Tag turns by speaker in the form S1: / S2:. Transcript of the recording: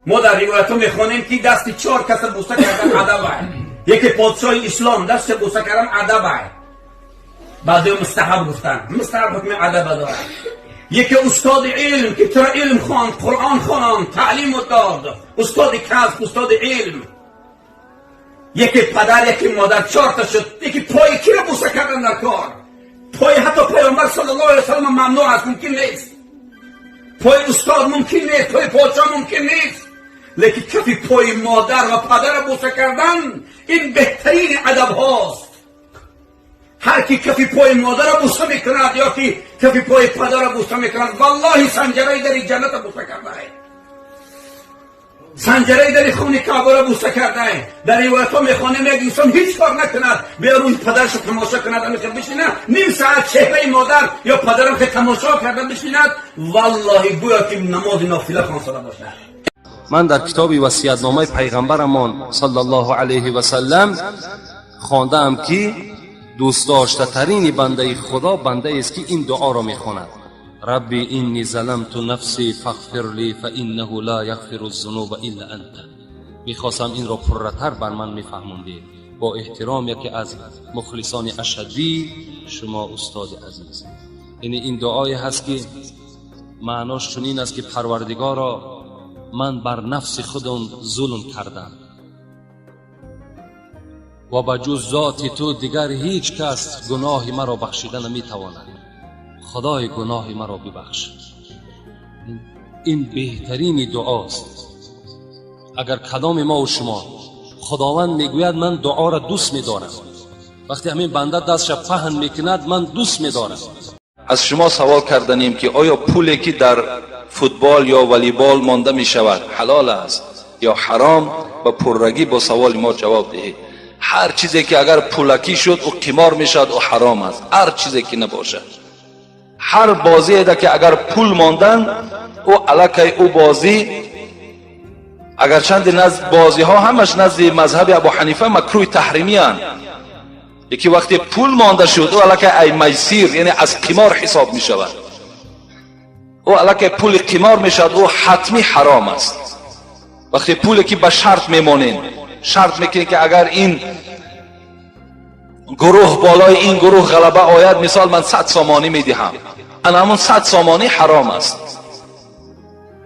S1: ما در روایت میخونیم که دست 4 کس بوسه کردن ادب. یکی پادشاه اسلام دست بوسه کردن ادب. بعضی مستحب گفتن، مستحب حکم ادب داره. یکی استاد علم که تو علم خواند، قرآن خواند، تعلیم داد، استاد کسب، استاد علم. یکی پدر، یکی مادر، 4 تا شد. یکی پای کی رو بوسه کردن در کار؟ پای حتی پیامبر صلی الله علیه و سلم ممنوع است، ممکن نیست. پای استاد ممکن نیست، پای پادشاه ممکن نیست. لیکن کفی پای مادر و پدر بوسه کردن این بهترین ادب هاست. هر کی کفی پای مادر بوسه میکند یا کی کفی پای پدر بوسه میکند، والله سنجرای در جنت بوسه کرده است. سنجرای در خون کعبه را بوسه کرده است. در روایت ها میخوانیم یک انسان هیچ کار نکند، بیا روی پدرش رو تماشا کند، همیشه بشینه نیم ساعت چهره مادر یا پدرم که تماشا کرده بشیند، والله گویا که نماز نافله خوانده باشد.
S2: من در کتاب وصیت‌نامه پیغمبرمان صلی الله علیه و سلم خواندم که دوست داشته ترین بنده خدا بنده است که این دعا را میخواند: ربی اینی ظلمت نفسی فاغفر لی فانه لا یغفر الذنوب الا انت. میخواستم این را پرتر بر من میفهموندید. با احترام یکی از مخلصان اشدی، شما استاد عزیز. این دعای هست که معناش چنین است که پروردگارا من بر نفس خودم ظلم کردم و با جز ذات تو دیگر هیچ کس گناه مرا بخشیدن نمیتواند. خدای گناه مرا ببخش. این بهترین دعاست. اگر کدام ما و شما خداوند میگوید من دعا را دوست میدارم، وقتی همین بنده دستش پهن میکند من دوست میدارم. از شما سوال کردنیم که آیا پولی که در فوتبال یا والیبال مانده می شود حلال است یا حرام؟ و پررگی با سوال ما جواب دهید. هر چیزی که اگر پولکی شد او قمار می شود و حرام است. هر چیزی که نباشد، هر بازی ده که اگر پول ماندن او علاکه او بازی، اگر چند نزد بازی ها همش نزد مذهب ابو حنیفه مکروه تحریمی اند. یکی وقتی پول مانده شد او علاکه ای میسیر، یعنی از قمار حساب می شود. او علاکه پول قمار می شود، او حتمی حرام است. وقتی پولی که به شرط میمانین، شرط میکنی که اگر این گروه بالای این گروه غلبه آید، مثال من 100 سامانی میدهم، انا همون 100 سامانی حرام است.